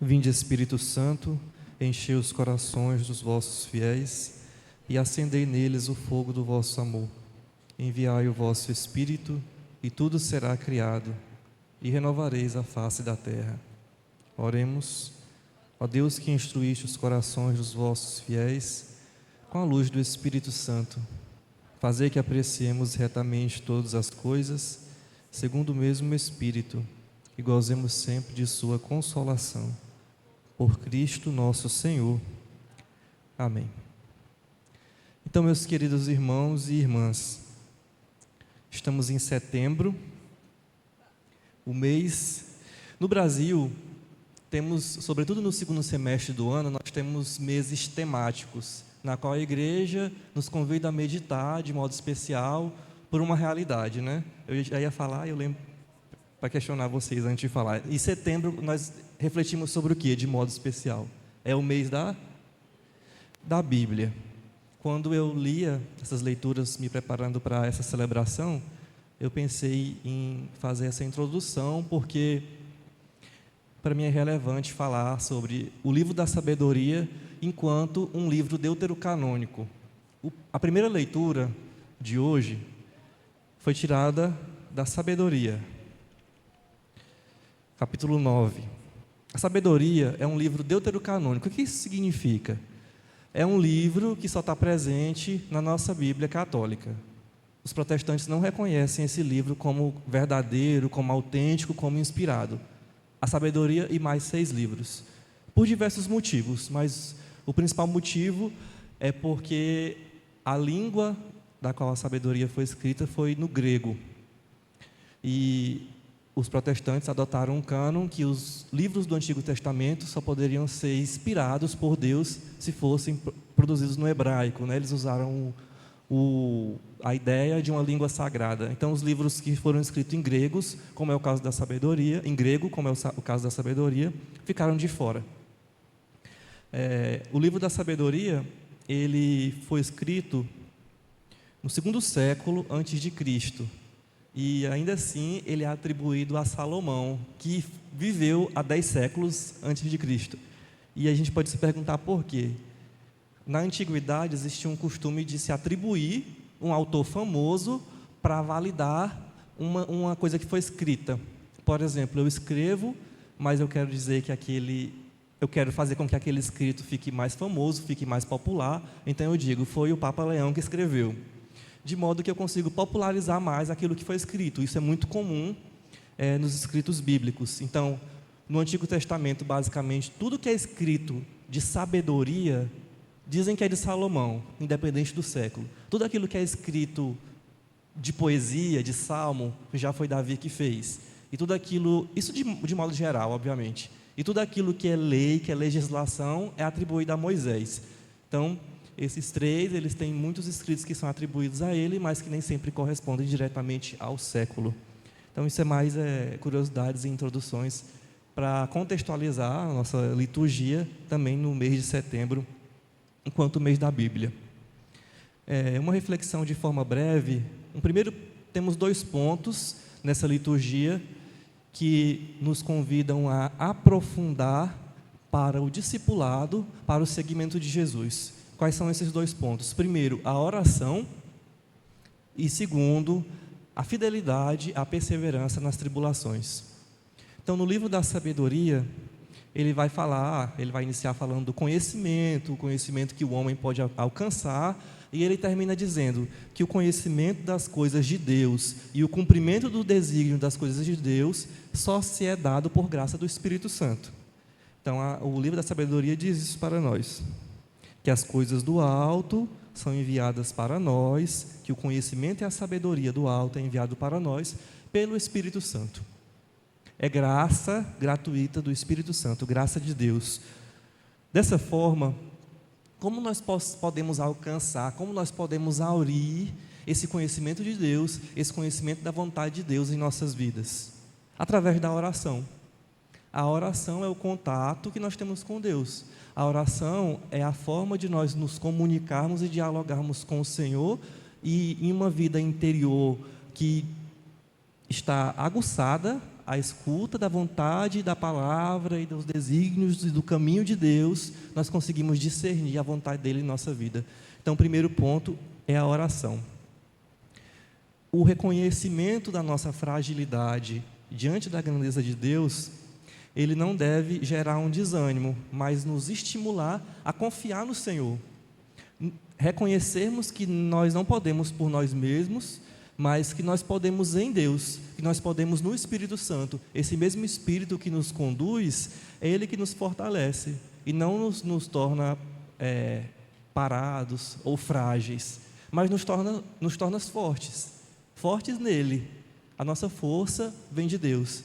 Vinde, Espírito Santo, enchei os corações dos vossos fiéis e acendei neles o fogo do vosso amor. Enviai o vosso Espírito e tudo será criado e renovareis a face da terra. Oremos. Ó Deus, que instruíste os corações dos vossos fiéis com a luz do Espírito Santo, fazei que apreciemos retamente todas as coisas, segundo o mesmo Espírito, e gozemos sempre de sua consolação. Por Cristo nosso Senhor. Amém. Então, meus queridos irmãos e irmãs, estamos em setembro, o mês. No Brasil, temos, sobretudo no segundo semestre do ano, nós temos meses temáticos, na qual a igreja nos convida a meditar de modo especial por uma realidade, né? Eu já ia falar, eu lembro, para questionar vocês antes de falar. Em setembro, nós refletimos sobre o que de modo especial? É o mês da Bíblia. Quando eu lia essas leituras, me preparando para essa celebração, eu pensei em fazer essa introdução, porque para mim é relevante falar sobre o livro da sabedoria enquanto um livro deuterocanônico. A primeira leitura de hoje foi tirada da sabedoria, capítulo 9. A sabedoria é um livro deuterocanônico. O que isso significa? É um livro que só está presente na nossa Bíblia católica. Os protestantes não reconhecem esse livro como verdadeiro, como autêntico, como inspirado. A sabedoria e mais 6 livros. Por diversos motivos, mas o principal motivo é porque a língua da qual a sabedoria foi escrita foi no grego. E os protestantes adotaram um cânon que os livros do Antigo Testamento só poderiam ser inspirados por Deus se fossem produzidos no hebraico, né? Eles usaram a ideia de uma língua sagrada. Então, os livros que foram escritos em gregos, como é o caso da sabedoria, em grego, como é o caso da sabedoria, ficaram de fora. O livro da sabedoria, ele foi escrito no 2º século antes de Cristo. E ainda assim ele é atribuído a Salomão, que viveu há 10 séculos antes de Cristo. E a gente pode se perguntar por quê. Na antiguidade existia um costume de se atribuir um autor famoso para validar uma coisa que foi escrita. Por exemplo, eu escrevo, mas eu quero dizer que eu quero fazer com que aquele escrito fique mais famoso, fique mais popular. Então eu digo, foi o Papa Leão que escreveu. De modo que eu consigo popularizar mais aquilo que foi escrito. Isso é muito comum nos escritos bíblicos. Então, no Antigo Testamento, basicamente, tudo que é escrito de sabedoria, dizem que é de Salomão, independente do século. Tudo aquilo que é escrito de poesia, de salmo, já foi Davi que fez. E tudo aquilo, isso de modo geral, obviamente. E tudo aquilo que é lei, que é legislação, é atribuído a Moisés. Então, esses 3, eles têm muitos escritos que são atribuídos a ele, mas que nem sempre correspondem diretamente ao século. Então, isso é mais curiosidades e introduções para contextualizar a nossa liturgia também no mês de setembro, enquanto o mês da Bíblia. Uma reflexão de forma breve. Primeiro, temos 2 pontos nessa liturgia que nos convidam a aprofundar para o discipulado, para o seguimento de Jesus. Quais são esses 2 pontos? Primeiro, a oração, e segundo, a fidelidade, a perseverança nas tribulações. Então, no livro da sabedoria, ele vai iniciar falando do conhecimento, o conhecimento que o homem pode alcançar, e ele termina dizendo que o conhecimento das coisas de Deus e o cumprimento do desígnio das coisas de Deus só se é dado por graça do Espírito Santo. Então, o livro da sabedoria diz isso para nós, que as coisas do alto são enviadas para nós, que o conhecimento e a sabedoria do alto é enviado para nós pelo Espírito Santo. É graça gratuita do Espírito Santo, graça de Deus. Dessa forma, como nós podemos alcançar, como nós podemos aurir esse conhecimento de Deus, esse conhecimento da vontade de Deus em nossas vidas? Através da oração. A oração é o contato que nós temos com Deus. A oração é a forma de nós nos comunicarmos e dialogarmos com o Senhor, e em uma vida interior que está aguçada, a escuta da vontade, da palavra e dos desígnios e do caminho de Deus, nós conseguimos discernir a vontade dele em nossa vida. Então, o primeiro ponto é a oração. O reconhecimento da nossa fragilidade diante da grandeza de Deus, ele não deve gerar um desânimo, mas nos estimular a confiar no Senhor. Reconhecermos que nós não podemos por nós mesmos, mas que nós podemos em Deus, que nós podemos no Espírito Santo. Esse mesmo Espírito que nos conduz, é Ele que nos fortalece e não nos torna parados ou frágeis, mas nos torna fortes nele. A nossa força vem de Deus.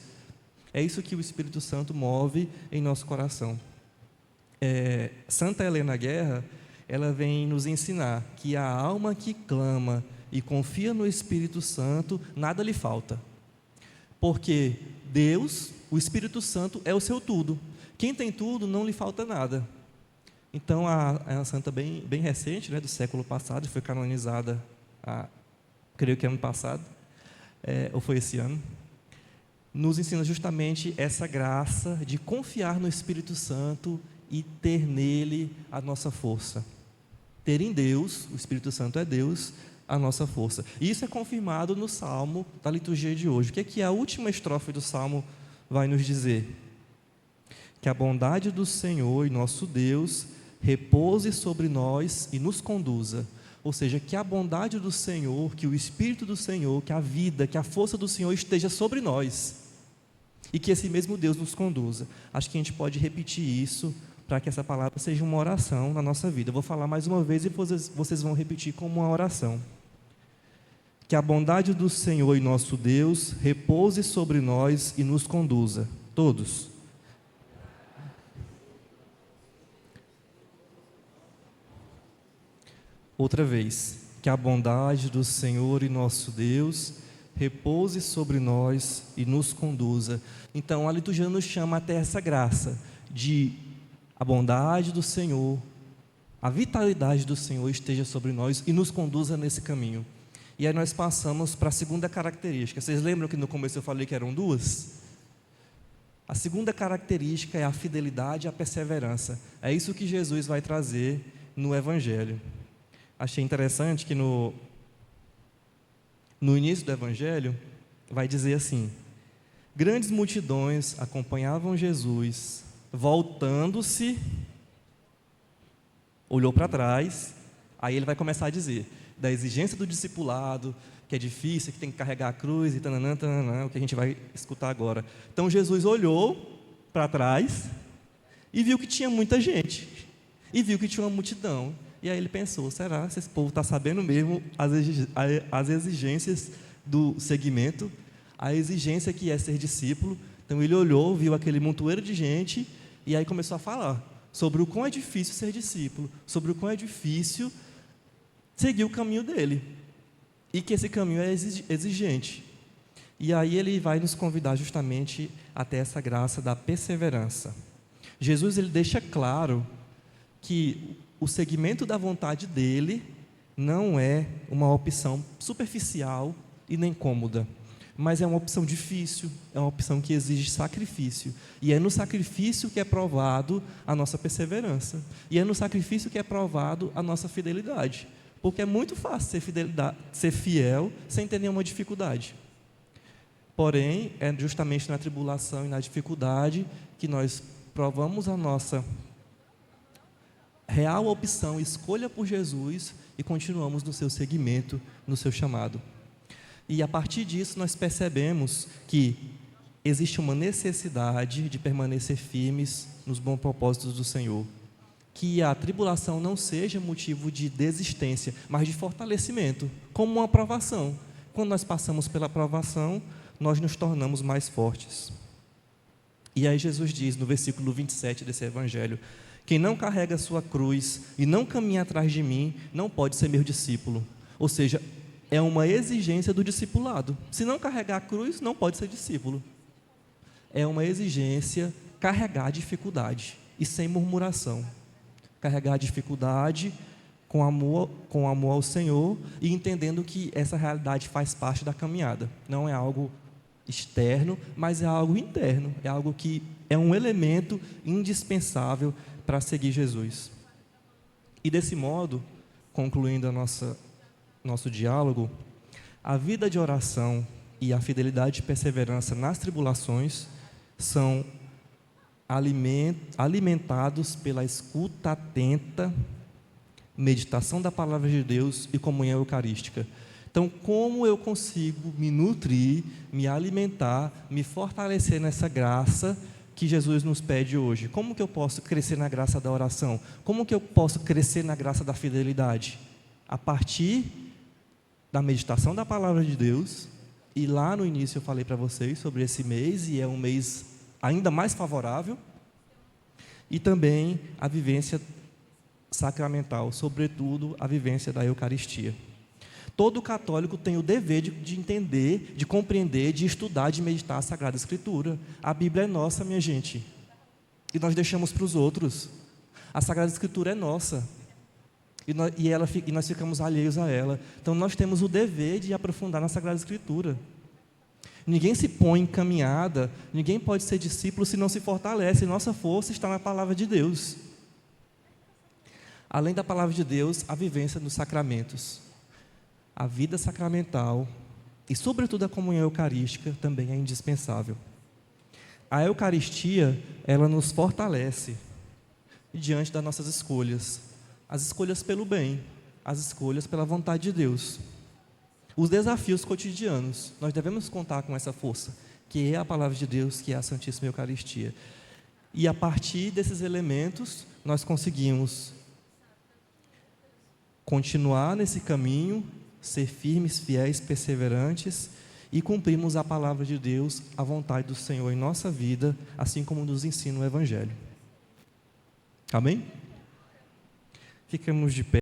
É isso que o Espírito Santo move em nosso coração. Santa Helena Guerra, ela vem nos ensinar que a alma que clama e confia no Espírito Santo, nada lhe falta. Porque Deus, o Espírito Santo, é o seu tudo. Quem tem tudo, não lhe falta nada. Então, é uma santa bem recente, do século passado, foi canonizada, creio que ano passado, ou foi esse ano, nos ensina justamente essa graça de confiar no Espírito Santo e ter nele a nossa força. Ter em Deus, o Espírito Santo é Deus, a nossa força. E isso é confirmado no Salmo da liturgia de hoje. O que é que a última estrofe do Salmo vai nos dizer? Que a bondade do Senhor e nosso Deus repouse sobre nós e nos conduza. Ou seja, que a bondade do Senhor, que o Espírito do Senhor, que a vida, que a força do Senhor esteja sobre nós. E que esse mesmo Deus nos conduza. Acho que a gente pode repetir isso para que essa palavra seja uma oração na nossa vida. Eu vou falar mais uma vez e vocês vão repetir como uma oração. Que a bondade do Senhor e nosso Deus repouse sobre nós e nos conduza. Todos. Outra vez. Que a bondade do Senhor e nosso Deus repouse sobre nós e nos conduza. Então, a liturgia nos chama até essa graça de a bondade do Senhor, a vitalidade do Senhor esteja sobre nós e nos conduza nesse caminho. E aí nós passamos para a segunda característica. Vocês lembram que no começo eu falei que eram duas? A segunda característica é a fidelidade e a perseverança. É isso que Jesus vai trazer no Evangelho. Achei interessante que no início do Evangelho vai dizer assim: grandes multidões acompanhavam Jesus, voltando-se, olhou para trás, aí ele vai começar a dizer da exigência do discipulado, que é difícil, que tem que carregar a cruz e tananã, o que a gente vai escutar agora. Então Jesus olhou para trás e viu que tinha muita gente, e viu que tinha uma multidão, e aí ele pensou: será que esse povo está sabendo mesmo as exigências do segmento, a exigência que é ser discípulo? Então ele olhou, viu aquele montoeiro de gente, e aí começou a falar sobre o quão é difícil ser discípulo, sobre o quão é difícil seguir o caminho dele, e que esse caminho é exigente. E aí ele vai nos convidar justamente até essa graça da perseverança. Jesus, ele deixa claro que o seguimento da vontade dele não é uma opção superficial e nem cômoda, mas é uma opção difícil, é uma opção que exige sacrifício. E é no sacrifício que é provado a nossa perseverança. E é no sacrifício que é provado a nossa fidelidade. Porque é muito fácil ser fiel sem ter nenhuma dificuldade. Porém, é justamente na tribulação e na dificuldade que nós provamos a nossa real opção, escolha por Jesus, e continuamos no seu seguimento, no seu chamado. E a partir disso nós percebemos que existe uma necessidade de permanecer firmes nos bons propósitos do Senhor. Que a tribulação não seja motivo de desistência, mas de fortalecimento, como uma provação. Quando nós passamos pela provação, nós nos tornamos mais fortes. E aí Jesus diz no versículo 27 desse Evangelho: quem não carrega a sua cruz e não caminha atrás de mim, não pode ser meu discípulo. Ou seja, é uma exigência do discipulado. Se não carregar a cruz, não pode ser discípulo. É uma exigência carregar a dificuldade e sem murmuração. Carregar a dificuldade com amor ao Senhor e entendendo que essa realidade faz parte da caminhada. Não é algo externo, mas é algo interno, é algo que é um elemento indispensável para seguir Jesus. E desse modo, concluindo nosso diálogo, a vida de oração e a fidelidade e perseverança nas tribulações são alimentados pela escuta atenta, meditação da palavra de Deus e comunhão eucarística. Então, como eu consigo me nutrir, me alimentar, me fortalecer nessa graça que Jesus nos pede hoje? Como que eu posso crescer na graça da oração? Como que eu posso crescer na graça da fidelidade? A partir da meditação da palavra de Deus, e lá no início eu falei para vocês sobre esse mês, e é um mês ainda mais favorável, e também a vivência sacramental, sobretudo a vivência da Eucaristia. Todo católico tem o dever de entender, de compreender, de estudar, de meditar a Sagrada Escritura. A Bíblia é nossa, minha gente, e nós deixamos para os outros. A Sagrada Escritura é nossa, e nós ficamos alheios a ela. Então nós temos o dever de aprofundar na Sagrada Escritura. Ninguém se põe em caminhada, ninguém pode ser discípulo se não se fortalece. Nossa força está na palavra de Deus. Além da palavra de Deus, a vivência dos sacramentos. A vida sacramental e, sobretudo, a comunhão eucarística também é indispensável. A Eucaristia, ela nos fortalece diante das nossas escolhas. As escolhas pelo bem, as escolhas pela vontade de Deus. Os desafios cotidianos, nós devemos contar com essa força, que é a palavra de Deus, que é a Santíssima Eucaristia. E a partir desses elementos, nós conseguimos continuar nesse caminho, ser firmes, fiéis, perseverantes e cumprirmos a palavra de Deus, a vontade do Senhor em nossa vida, assim como nos ensina o Evangelho. Amém? Ficamos de pé.